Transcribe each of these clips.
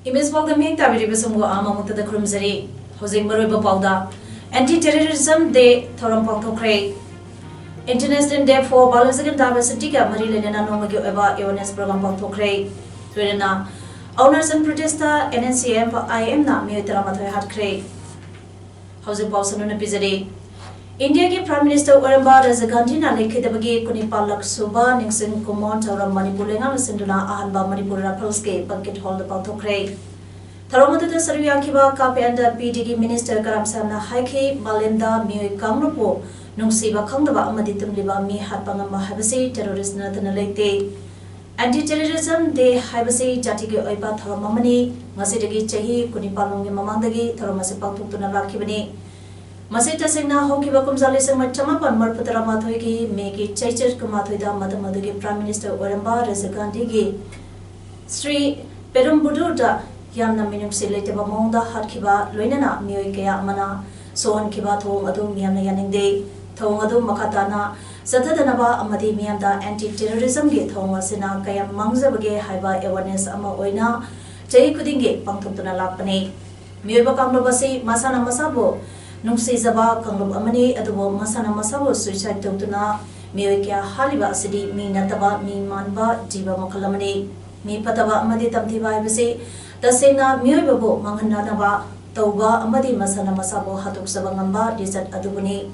Image Pau the Ming Tabiri Besum Amamut the Crumsari, Hosing Mariba Pauda, Anti-Terrorism Day, Thoram Pau Cray, International Day for Balasagan Diversity, Marilena Nomagio Eva, Evanes Program Pau Cray, Tuena, Owners and Protester, NNCM for IM Na Mutaramato Hat Cray, Housing Pausan on a Pizade. India के prime minister Oramba राजगांधी ना लेखे दबगे कुनिपाल लक्सुबा निंगसिंग कुमोन थौरम मणिपुर लेंगा लसिंदुना अहनबा Manipur Rifles के banquet hall द पाउथोख्रे थरमदुदा सरविया खिबा कापेंदा पीडीगी मिनिस्टर करामसामना हाइखे मालेमदा मियोय कांगरुपो नुंगसिबा खंगदबा अमदि तुमलिबा मी हातपंगमा हाबसे टेररिस्ट नदना लेते एंटी टेररिज्म डे हाबसे जातिगे ओइबा थरममनी ngasi चाही कुनिपालोंगे ममांगदगी थरमसे पाउथोक्तुना लाखिबनी Masita Singna Hokiba Kumzali Singma Chamapan Marputara Mathoigi, Meki Chaichar Kumathoida Matamadagi Prime Minister Oramba Razagandigi Sri Perumbududa Yamna Minum Siletaba Monda Hatkiba Luinana Mioikea Mana Soan Kiba Thong Adum Yamna Yaning Day Thong Adum Makatana Satadanaba Amadi Mianda Anti-Terrorism Gate Thong Sina Kayam Mangzabage Haiba Awareness Ama Oina Jay Kudinge Pangtuna Lapane Mioba Kamlobasi Masana Masabo Nungsi Zaba Kanglub Amani Adubo Masana Masabo Suicide Totuna Mioikia Haliba Sidi Mi Nataba Mi Manba Jiba Makalamani Mi Pataba Amadi Tamtiba Basi Tasena Mioibabo Manganaba Tauba Amadi Masana Masabo Hatuk Sabangamba Dizat Adubuni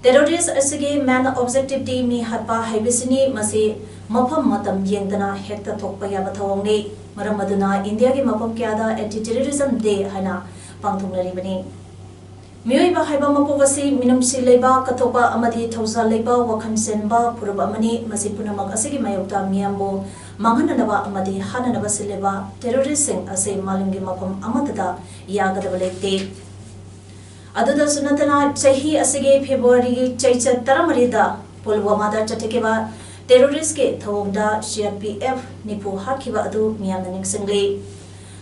Terrorists Asigi Man Objective D Mi Hapa Habisini Masi Mapam Matam Yendana Hector Tokpa Yabatawani Maramaduna India Ki Mapam Kiada Anti-Terrorism Day Hana Pangtungaribani Mioiba Haiba Mapogasi, Minum Si Leba, Katoba, Amadi, Tosa Leba, Wakan Senba, Purabamani, Masipuna Magasigi Mayota, Miambo, Manganaba, Amadi, Hananaba Sileba, Terrorism, Ase Malingi Mapam Amatada, Yagadabalete. Adada Sunatana, Chahi Asige, February, Chaicha Taramarida, Polwamada Chatekeba, Terroristke, Tawda, CRPF, Nipu Hakiba Adu, Miamaning Singli.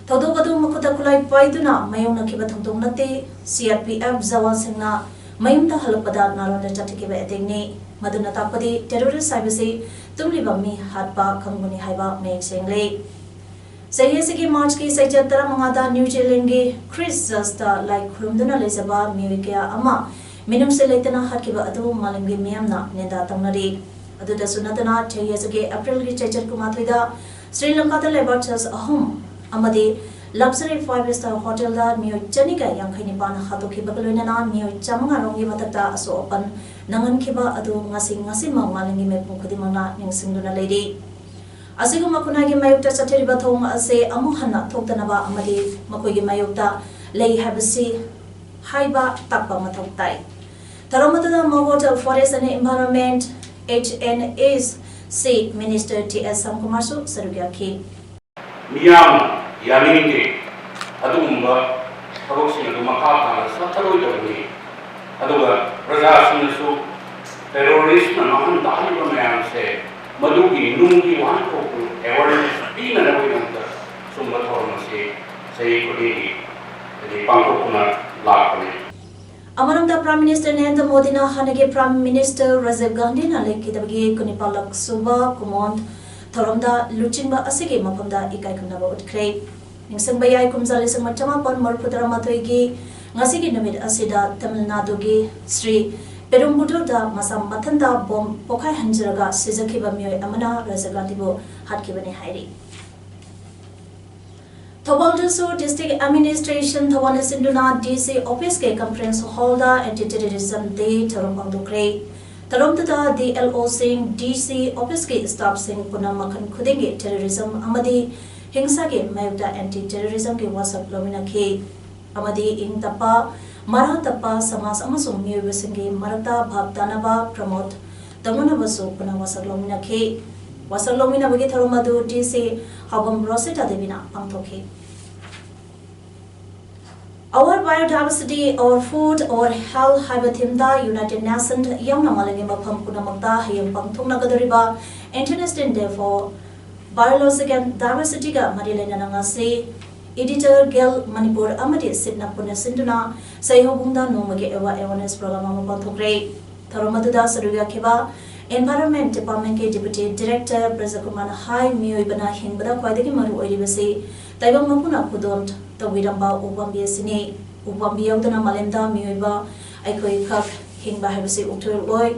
Todogadu Makuta Kulai Paiduna, Mayona Kiba Tonate, CRPF Zawan Singna, Mayumta Halapada, Naranda Chatikiba Etene, Maduna Tapadi, Terrorist Cybersi, Tumlibami, Hatpa, Kanguni Haiba, Make Single. Sayesiki March Ki Sajatara Mangada, New Zealand, Chris Zasta, like Krumduna Lizaba, Miwikia Ama, Minum Seletana Hakiba Adu, Malangi Miamna, Neda Tamari, Aduda Sunatana, 10 years ago, April Richard Kumatida, Sri Lanka Laboratories a home. Amadi luxury 5-star hotel da Mio Janika Yankanipan Hatoki Bakaluna, Mio Chamanga Rongi Matata, so open Nangan Kiba Adu Ngasima Malingi Mepukudimana, Ning Singuna Lady. Asigu Makunagi Mayuta Satiribatong Ase Amuhana Toktanaba Amadi Makogi Mayuta Lay Habasi Haiba Takpa Matoktai. Taramata Mogotel Forest and Environment HNA's Minister T.S. Samkumasu Sarugyaki. Miyam Yamingi Adumba Taboxin Makata, Sataroi, Aduba, Rajasu, terrorism and on the Halibaman say, Madugi, Nungi, Wanko, awareness, even a way of the Sumbatormasi, say, Kodi, the Pankokuna, Lakoni. Amanamda Prime Minister Narendra Modi na Hanage Prime Minister Rajiv Gandhi na lekidabagi Kunipalak Suba Kumont Thoramda Luchingba Asigi Mapamda Ikai Kunaba Utkray. Ningsangbayay Kumzali Samachamapan Marputara Matoigi Ngasigi Numid Asida Tamil Nadu Sri Perumbududa Masam Matanda Bom Pokai Hanjaraga Sizakiba Myoy Amana Razagatibo Hatkibani Hairi. Tawaldusu District Administration Tawana Sinduna DC Office K Conference Holder Anti-Terrorism Day Tarumpangdukray. Tarumtada DLO Singh DC Office K Staff Singh Punamakan Kudingi Terrorism Amadi Hingsage Mayuta Anti-Terrorism K WhatsApp Lomina K Amadi Ing Tapa Mara Tapa Samas Amasung Miyubisingi Marata Bhabdanaba Promote Tamunabasu Punawasa Lomina K Wasalomina Vigitarumadu DC Habam Rosetta Devina Pangtoki. Our biodiversity, our food, our health haiba thimda United Nations yauna malangi mafam punamakta hayang pangthungna gadoriba International Day for Biological Diversity ga marilena ngasi Editor Gel Manipur amadi sitna puna sinduna sayhobungda nomage ewa awareness program ama pangthokre tharomaduda saruga khiba Environment Department ke Deputy Director Prajakumar Hai Mioibana Hingbada Kwaidagi Maru Oiribasi Taibang Mapuna Kudon Tawiramba Upambi Sini Upambi Yaudana Malemda Mioiba Aikoi Kak Hingba Habasi Uktur Loi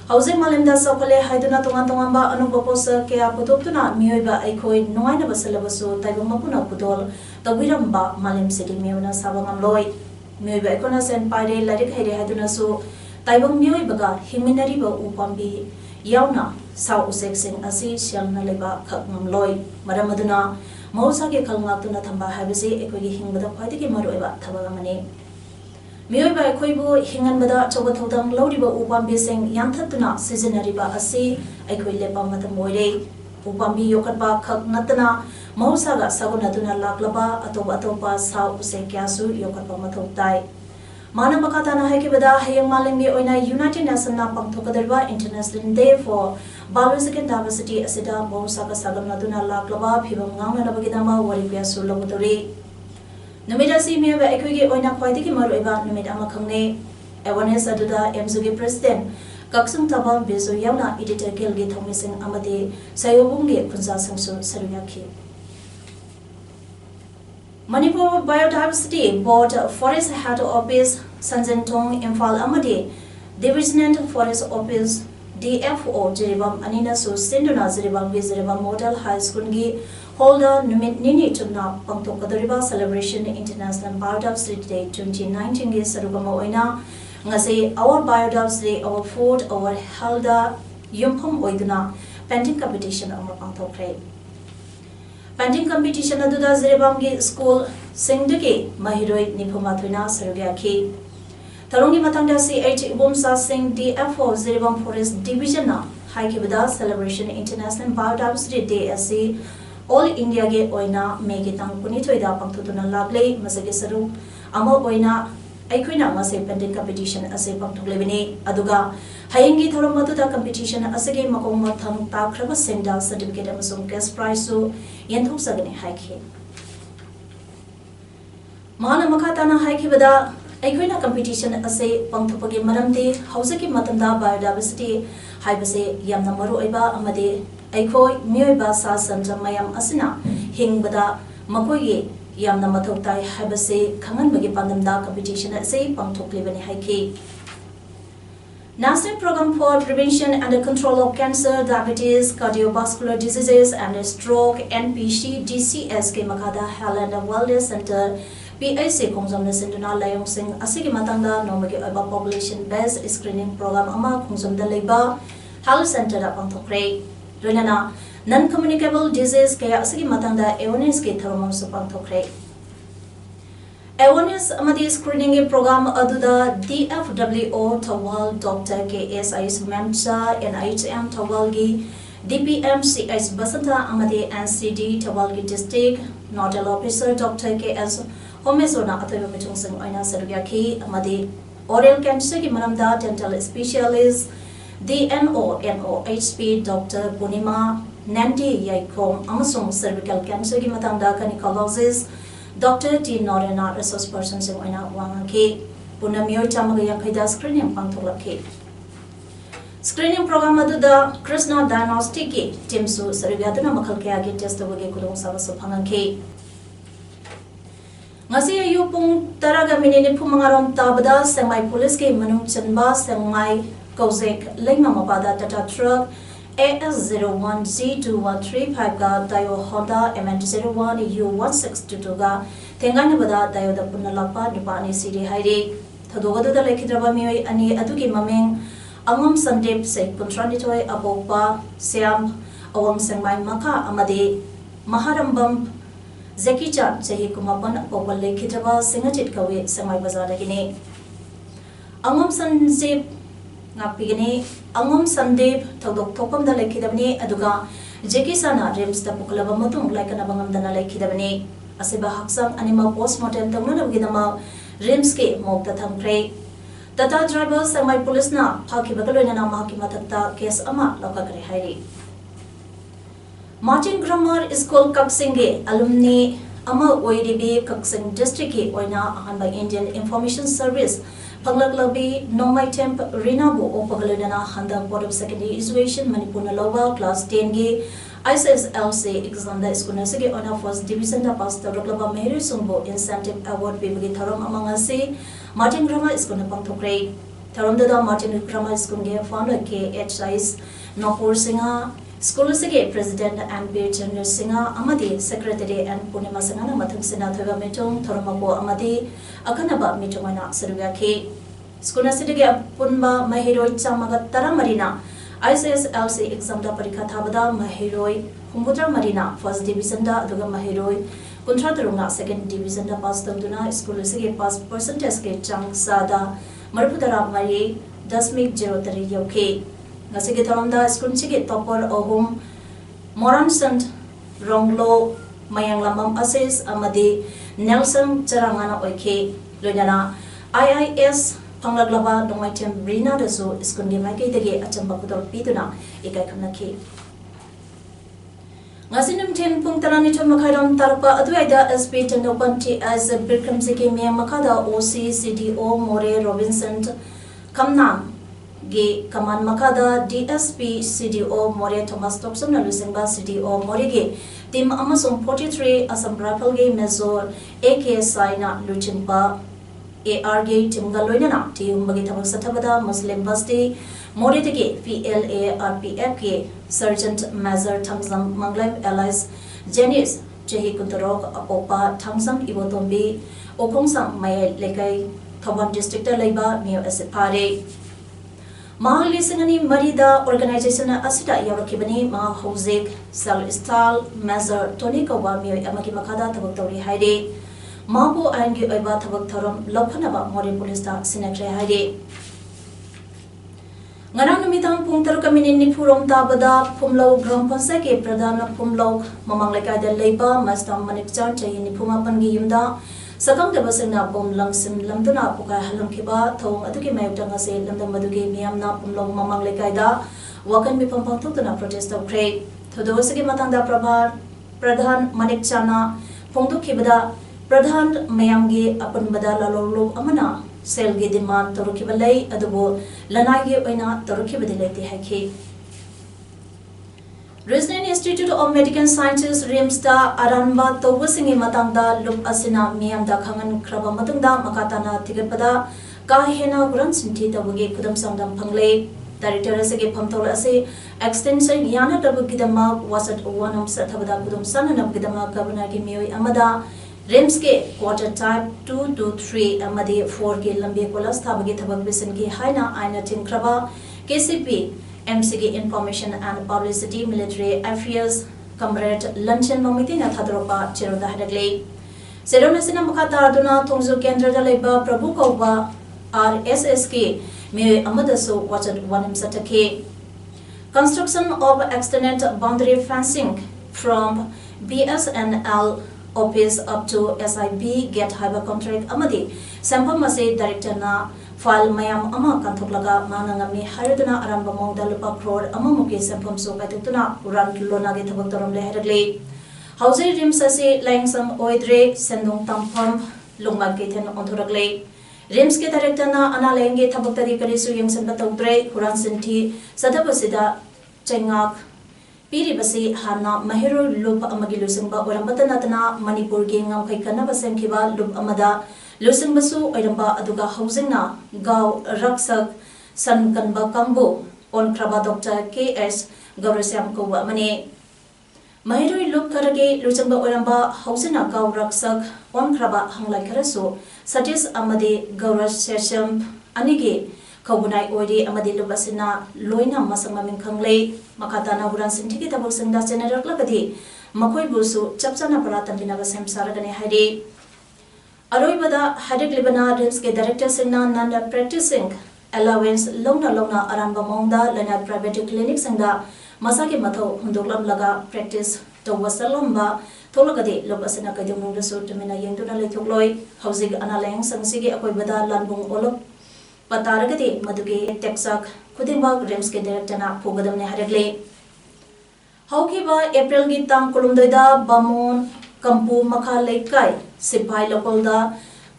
Housing Malemda Sokale Haiduna Tonga Anubaposa Kea Putoptuna Mioiba Aikoi Noina Basalabasu Taibang Mapuna Kudol Tawiramba Malem City Miona Sabangam Loi Mioiba Ikona Sen Pide Ladik Haide Haiduna Su Taibang Mioibaga Himinariba Upambi Yauna Sao Usexing Asi Siang Naleba Kaknam Loi Maramaduna Mausa ke Kalngatuna Tamba Habisi Equigi Hingbada Paitiki Marueva Tabagamani Mioiba Equibu Hinganbada Chobatodang Lodiba Upambi Sing Yantatuna Seasonariba Asi Equilepa Matamoide Upambi Yokatba Kaknatana Mausaga Sagunatuna Laklaba Atoba Sao Usekiasu Yokatba Matotai Mana makatana haikibada hayang malimbi oina United Nations na pangthokadalba International Day for Biological Diversity asida mawsaka sagamnaduna laklaba phibam ngangna bagidama waripya sulamutori numida si meba ekwigi oina khwaidiki maroiba numid ama khangne awareness aduda MZG President Kaksung Tabal Bezo yauna Editor Gilgi Thomising amade sayobungge khunja sangsu saruyakhi Manipur Biodiversity Board Forest Head Office Sanjantong Imphal Amadi Divisional Forest Office DFO Jiribam Anina Su Sinduna Jiribam Viziribam Model High School Gi Holder Numit Nini Tuna Pangtokadariba Celebration International Biodiversity Day 2019 Gi Sarugama Oina Ngasi Our Biodiversity Our Food Our Helda Yumpam Oiduna Painting Competition Amar Pangtokre Painting competition aduda Ziribamgi School Singdagi Mahiroi Nipumatwina Sarugyaki Tarungi Matanga CH Ibumsa Singh DFO Ziribam Forest Division na Haikibada Celebration International Biodiversity Day SC All India ge oina Megitang Punitoida Pangtutuna Lagle Masagi Saru Amo oina Aikuina Mase Painting competition Ase Pangtuklebini Aduga Hayengi Thoramatuda competition Asage Makong Mathang Takraba Senda Certificate Amasung Cash Prize Su Yenthuk Sagani Haiki Mana Makatana Haikibada Aikuina competition Ase Pangtupagi Maramdi Hausaki Matanda Biodiversity Haibase Yamna Maru Eba Amade Aikoi Mioiba Sa Sanja Mayam Asina Hingbada Makoye Yamna Matoktai Haibase Kangan Bagi Pandamda competition Ase Pangtuklebani Haiki National Program for Prevention and Control of Cancer, Diabetes, Cardiovascular Diseases and Stroke (NPC DCS) ke Makada Health and Wellness Center PIC Khongjamna Sinduna Layong Singh asigi matangda nomagi oba population based screening program ama Khongjamda leiba Health Center da pangthokre Ronana non communicable disease ke asigi matangda awareness ke tharomam su pangthokre Awareness amadi screening program aduda DFWO Tawal Dr. KS Ais Memcha NHM Tawalgi DPMCS Basanta amadi NCD Tawalgi District Nodal Officer Dr. KS Homesona Athayo Michungsing Oina Sarugyaki amadi Oral Cancer ki maramda Dental Specialist DNO NOHP Dr. Punima Nandi Yaikom amasung Cervical Cancer ki matangda Gynecologist Dr. T. Norena Resource Person Sing Oina Wangaki Punamio Chamagayang Kaida Screening Pangtolaki Screening Program Aduda Krishna Diagnostic Timsu Sarigaduna Makalkayagi Test of Gekudong Savasu Pangaki Ngasi ayu pung taraga minini pumangarom tabada Sengmai Police Ki Manung Chanba Sengmai Kozek Lengma Mabada Tata Truck AS01Z2135 ga Dayo Honda MN01U1622 ga Tengana bada Dayo da Punalapa Nupani City Hairi Tadogadu da Lekidraba Mioi Ani Aduki Maming Angam Sandip Se Kuntranitoy Abopa Siam Awang Sengmai Maka Amade Maharambam Zeki Chan Sehi Kumapan Abopa Lekidraba Singachit Kawe Sengmai Bazadagini Angam Sandip Ngapigini Angam Sandip Tadok Topam da Lekidabni Aduga Jeki Sana Rims da Pukalaba Matung Laikana Bangam Dana Lekidabni Asiba Haksang Anima Postmortem Tanguna Vigidama RIMS के Mokta थमख्रे Tata driver Samai police na phaki bagaloina mahaki mathakta case ama lokakre hairi Martin Grammar School Kaksinge alumni ama OEDB Kaksing district ki oina ahan by Indian Information Service Paglaklabi Nomai Temp Rinabu o bagaloina handa board of secondary education Manipur na lowa class 10 ge ISSLC exam da school na sige ona first division da pass taroklaba Mehri Sungbo incentive award bibagi tharom among ase Martin Grammar School na pangthokre tharom da Martin Grammar School ge founder KHIS Nopur Singha School sige president MP Chandra Singha amadi secretary and Purnima Singha na mathang sina thoga metung thoromako amadi akanaba mitungana saruga ke School na sige punba mahiroi chamaga taramarina ISSLC exam da parikha thabada mahiroi humbutra marina first division da aduga mahiroi kuntra tarunga second division da pass tawduna school sige pass percentage ke chang sada marpudara mari 10.03 yoke ngasige tharamda school sige topper ohum moran sant ronglo mayang lamam assess amadi Nelson charangana oike loinana IIS Panglaglaba Nomai Temp Brina dasu school ge mai kai dege achamba kudor piduna ikai khamnaki Ngasinum ten pung tarani chon makhairam tarpa aduaida SP Tandopanti as Bikram Sike me makada OC CDO More Robinson Kamnam ge kaman makada DSP CDO More Thomas Thompson na Lusengba CDO More ge team amasum 43 Assam Rifle ge Major AKSI na Luchinpa AR ge timga loinana team bagi thabak sathabada Muslim Basti More ke PLA RPF ke Sergeant Major Thamsam Manglem Allies Janice Jehi Kuntarok Apopa Thamsam Ibotombi Okhongsam Mayai Lekai Thawan District Laiba Mio Asipare Mahali Singani Marida Organization Asita Yarakibani Ma Hosek Sal Stal Major Tony Kawa Mio Amaki Makada Thabak Tori Haide Mabu Angi Oiba Thabak Tharam Lokhanaba More Police Ta Sinakre Haide Ngarang namitang pung taruka minin ni Purom Tabada Pumlaw Gram Pansa ke Pradana Pumlaw Mamang Lekay da Leiba Mastam Manikchar Chayi ni Pumapan gi yumda Sakang da basina Pum Langsim Lamduna Puka Halam Kiba Thong Atuki Mayutang Ase Lamdam Madugi Miyamna Pumlaw Mamang Lekay da Wakan Mipampang Tutuna Protest of Cray Thudosagi Matanda Pradhan Manikchana Pungdu Kibada Pradhan Mayamgi Apan Bada Lalolo Amana Sel ge demand torukibalai adubo lanai ge oina torukibadilai te haki Regional Institute of Medical Sciences RIMS da aranba tobusingi matangda lup asina miyam da khangan kraba matungda makatana tigatpada ka hena guran sinthi tabuge kudam sangdam phangle director asege phamtol ase extension yana tabugidama wasat wanam sathabada kudum sananam gidama governor ge miyoi amada RIMS के quarter type 2 to 3 amadi 4 के लंबे कोलस थाबगे थबक बिसन के हाइना आइना थिंक्रबा KCP MC के information and publicity military affairs comrade luncheon mamiti na thadropa cheroda hadagले सेरोना सिना मखाता अर्दुना थोंजो केंद्र दा लेबा प्रभु कौबा RSS के मे अमदसो वचन वनम सटके construction of extended boundary fencing from BSNL office up to SIB get hyper contract amadi sampam mase director na file mayam ama kanthoklaga manangami hariduna aramba mongda lupa crore amamuke sampam so paitutuna uran lona ge thabak toram le heragle house RIMS ase langsam oidre sendong tampam lungma ke then onthuragle RIMS ke director na analenge thabak tari kari su yengsan batawdre huran sinthi sadabasida chengak Piri basi hana mahiro lup amagi lusingba orambata natana Manipur ge ngam khai kana basem khiba lup amada lusing basu oramba aduga housing na gaw raksak san kanba kambu on kraba Dr. KS Gaurasyam ko mane mahiro lup karage lusingba oramba housing na gaw raksak on kraba hanglai karaso satis amade Gaurasyam anige Kabunai Odi Amadi Lubasina Loina Masamaming Kanglay Makatana Huran Sintiki Tabuk Senda General Lakadi Makoi Busu Chapsana Paratam Binabasem Saragane Hadi Aroibada Hadik Libana RIMS ke Director Singna Nanda Practicing Allowance Lona Aramba Monda Lena Private Clinic Singda Masaki Mato Hunduklam Laga Practice Tawasalomba थोलगदे लोक असना कयदुंगदा सो तुमिना यंगदुना लेथोक्लोय हौजिग अनालयंग संगसिगे अकोयबदा लानबुंग ओलप पतारगदे मदुगे टेक्साक खुदिंबा Rhames के डायरेक्टरना फोगदमने हरगले हौकिबा अप्रैल की तांग कुलुमदोइदा बामोन कंपू मखा लेकाय सिपाई लोकलदा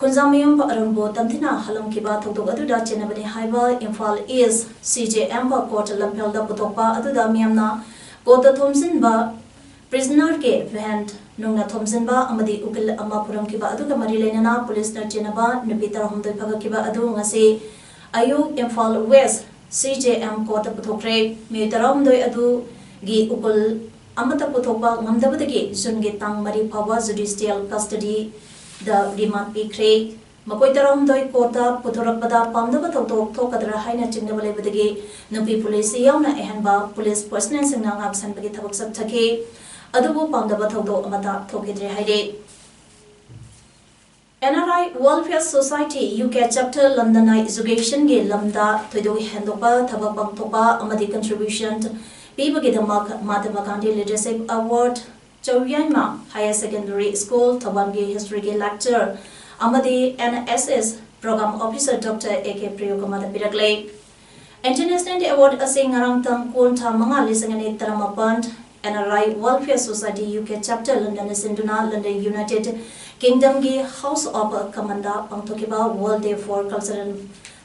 खुंजामयम अरुणबो तमथिना हलमकिबा थौदोक अदुदा चेनबने हाइबा Imphal east CJM बा court लम्फेलदा पुतोकपा अदुदा मियमना court थोमसिनबा prisoner के van नुंगना थोमसिनबा अमदी उकिल अमा पुरमकिबा अदुगा मरी लेनना पुलिस न चेनबा नुपि तरहमदोइ फगकिबा अदु ngasi अयुक इम्फाल वेस्ट CJM कोर्ट पुथोक्रे मे तरहमदोइ अदु गी उकुल अमता पुथोकपा ngamdabadagi jungi tang mari phawa judicial custody the remand pikre makoi taramdoi kota puthorakpada pamdaba thoktok thokadra haina chingnaba lebadagi nupi police yauna ehanba police personnel singna ngaksan bagi thabak sak thake adubu pamdaba thoktok amata thokidre haire NRI Welfare Society UK chapter London education ge lamda thoidogi handopa thabak pangthopa amadi contribution Pibagidamag Mahatma Gandhi Leadership Award Chowyanma Higher Secondary School Tawangi History Ge Lecture Amadi NSS Program Officer Dr. AK Priyokumar Piragle International Award Asing Arangtang Kunta Manga Lisangani Taramapan NRI Welfare Society UK Chapter London Sinduna London United Kingdom Ge House of Commanda Pangtokiba World Day for Cultural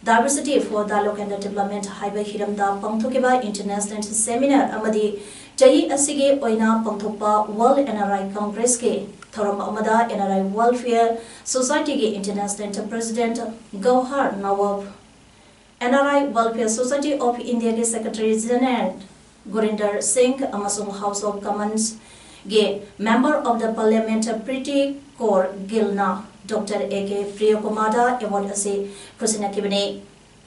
Diversity for Dialogue and Development Haiba Hiramda Pangtokiba International Seminar Amadi Jai Asige Oina Pangtopa World NRI Congress Ke Thoram Amada NRI Welfare Society Ge International President Gauhar Nawab NRI Welfare Society of India Ge Secretary General Gurinder Singh Amasung House of Commons Ge Member of the Parliament Pretty Kaur Gilna Dr. AK Priyokumar Award ase kusina kibane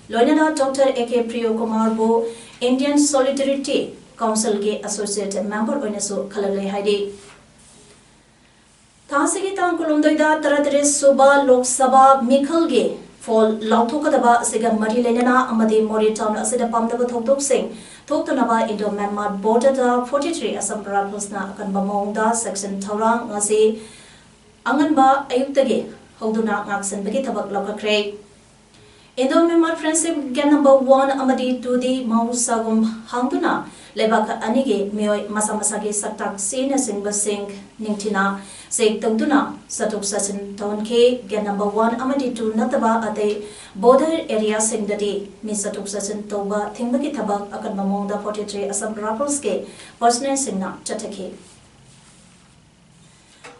loinana Dr. AK Priyokumar bo Indian Solidarity Council ge associate member oinasu khalagle haide thasigi tang kulumdoida taradre suba lok sabha mikhal ge fall lauthokadaba siga mari lenana amadi mori town asida pamdaba thokdok sing thoktanaba Indo Myanmar border da 43 Assam Rifles na akanba mongda section thorang ngasi Anganba Ayuktage Hoduna Ngaksan Bagi Tabak Lokakre Indo Myanmar Friendship Game number 1 Amadi 2D Mausagum Hangduna Lebaka Anige Mioy Masamasagi Satak Sina Singba Singh Ningtina Sek Tongduna Satuk Sasin Town K Game number 1 Amadi 2 Nataba Ate Border Area Singdadi Misatuk Sasin Toba Tingbaki Tabak Akan Mamonda 43 Assam Rifles Ke Personal Singna Chatake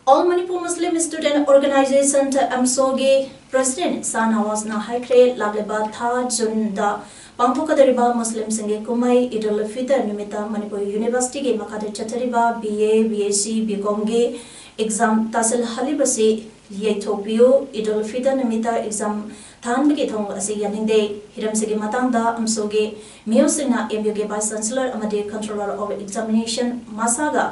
All Manipur Muslim Student Organization AMSOGI President Sanawaz na haikre lagleba tha June da pangthokadariba Muslim singe kumai Idul Fitr nimita Manipur University ge makhade chatariba BA BSc BCom ge exam tasil halibasi yeithopio Idul Fitr nimita exam than bege thong asi yaninde hiram sege matangda AMSOGI miosina MU ge Vice Chancellor amade Controller of Examination Masaga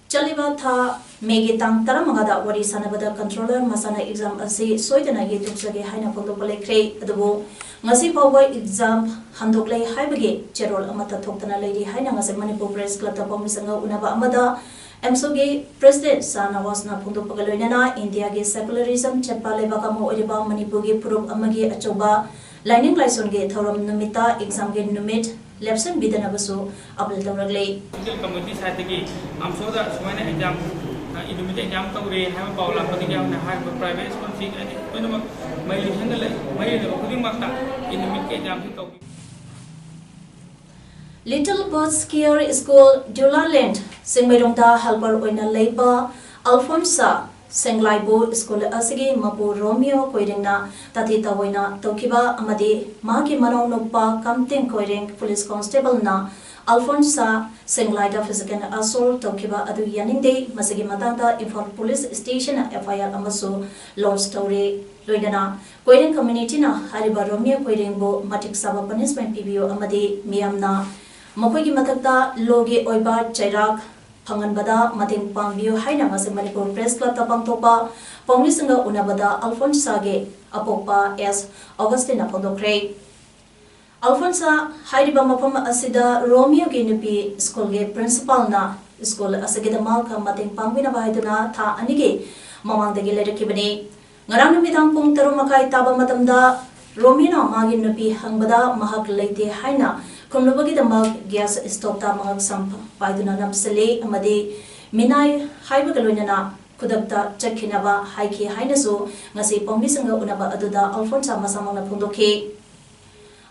Chaliba tha Megi tang taramagada wari sanabada controller masana exam asi soidana yetuksage haina pondopale kre adubo ngasi pawba exam handoklei haibage cherol amata thoktana leiri haina ngase Manipur Press Club ta pomisanga unaba amada AMSOGI President Sanawaz na pondopagaloinana India ge secularism chepale bakamo oriba Manipur ge purup amagi achoba lining laison ge thoram numita exam ge numit Lepson Bidanabasu Abdul Tawragle Committee Satiki AMSOGI Sumana exam Indumit exam Tawre have Paula Patigam have private school seek and my handle my putting Mata Indumit exam. Little Birds Care School Dulaland Singmerongda Helper Oina Leiba Alfonsa Senglaibo School Asigi Mapu Romeo Koirina Tati Tawaina Tokiba Amadi Maki Mano Nopa Kamting Koiring Police Constable na Alfonsa Senglaida Physical Assault Tokiba Adu Yaninde Masigi Matanda Inform Police Station FIR Amasu Lord Story Loidana Koiring Community na Hariba Romeo Koiring Bo Matik Saba Punishment PBO Amadi Miamna Mokogi Matakta Logi Oiba Chairak Panganbada Mating Pangview Haina Masi Manipur Press Club Tapang Topa Ponglisanga Unabada Alfonsa Ge Apopa S Augustina Pondokre Alfonsa Hairiba Mapam Asida Romeo Ginupi School Ge Principal na school asagidama ka mating pangwina bahayduna tha anigi mamangdagi lerakibani ngarang numidang pung 3:30 taba matamda Romina magi nupi hangbada mahak leite haina kumlubagi damak gas stove ta mahak sam paiduna napsale amadi minai haiba galoinana kudakta chakhinaba haiki hainasu ngasi pombisanga unaba aduda Alfonso masamangna phungdoki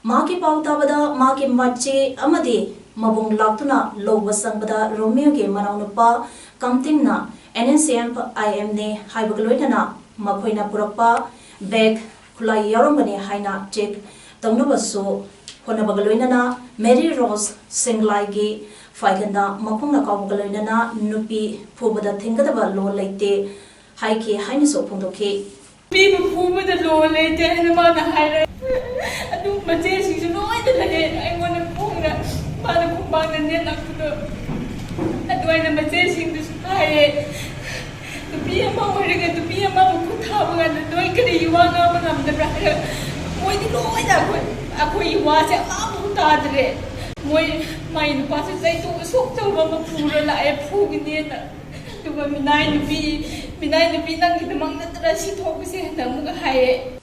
maki pautabada maki machi amadi mabung laktuna loba sangbada Romeo ge manaunupa kamtingna NNCM IM ne haiba galoinana makhoina purakpa bag Kulai Yaromani Haina Jake Tongnobasu Honabagaloinana Mary Rose Singlai Faiganda Makuna Kabagaloinana Nupi Pubada Tingadaba Law Late Haiki Hainiso Pundoki. People Pubada Law Late and Mana Hire. I do my days, you know, I want to Puna, Mana Pumban and then up to the. I do I never chasing this high. To be a mama, to be a mama could have and the doing you want up the brother. Why do you know that? I was a tadre. My passes I told so to Mama Pura like a food in to a benign be among the dressy talks and the high.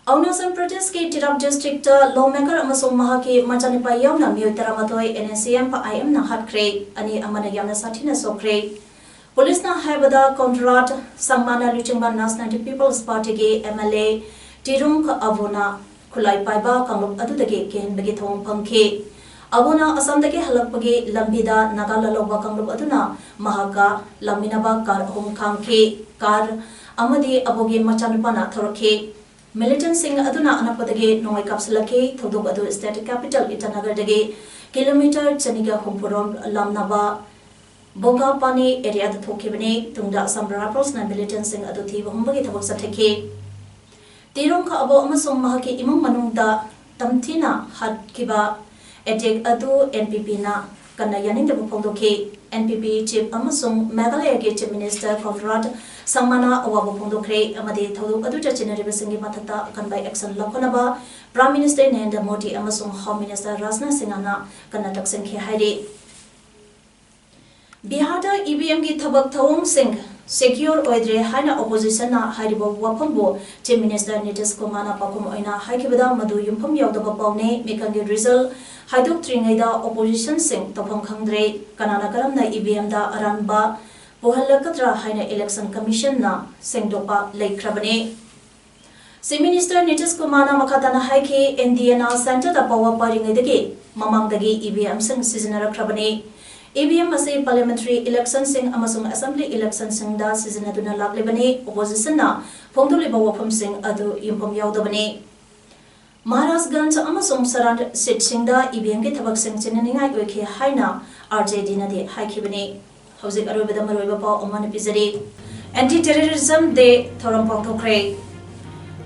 Aunasam Pradesh ke Tirap district lawmaker amasung mahaki Majanipa yamna miutaramatoi NNCM pa IM na hatkre ani amana yamna sathina sokre. Police na haibada Conrad Sangmana Luchingban National People's Party ge MLA Tirung Avona Kulai Paiba Kamlup Adudage Ken Begithong Pangke Avona Asamdage Halapage Lambida Nagalaloba Kamlup Aduna Mahaka Laminaba Kar Hong Kangke Kar Amadi Aboge Machanupana Thorake Militant Singh Aduna Anapadage Noi Kapsalake Thoduk Adu State Capital Itanagardage Kilometer Chaniga Humpurom Lamnaba Boga Pani area the Tokibane, Tunda Sambra Prosna militants in Aduti, Humbagi Tabosateke. Tirunka Abo Amasum Mahaki Imam Manunda, Tamtina, Had Kiba, Etek Adu, NPP na, Kanayaning the Bupondoke, NPP Chief Amasum, Magalaya Chief Minister Conrad, Samana, Owabopondokre, Amade Todu, Aduja General Singi Matata, Kanbai Exxon Lakonaba, Prime Minister Nanda Modi Amasum, Home Minister Rasna Singana, Kanatak Senki Haidi. Bihada EVM ki thabak thawong sing secure oidre haina opposition na haribo wapambo Chief Minister Nitish Kumar na pakum oina haikibada madu yumpham yaudaba paune mekangi result haidok tringaida opposition sing topam khangdre kanana karamna EVM da aranba pohalakatra haina election commission na singdopa laikhrabane Chief Minister Nitish Kumar na makatana haiki NDA na center da power paringaidagi mamangdagi EVM sing seasonarakrabane EVM ase parliamentary election sing amasung assembly election sing da season aduna laglebani opposition na phongdoliba wafam sing adu yumpam yaudabani Maharashganj amasung Sarand seat sing da EVM ke thabak sing chinningai oike haina RJD na de haikibani hauzik arobeda maroiba pa omani pizari anti terrorism de thoram pangthokre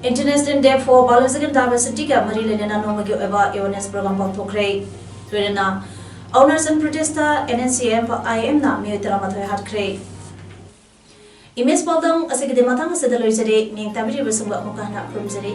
International Day for Biological Diversity ka mari lenana nomagyo eba awareness program pangthokre tuena Owners and protester NNCM IM na miutara mathoi hatkre. Image Baldang asik de matang sedaloi jare ning tabiri besungba mukahna prumjari.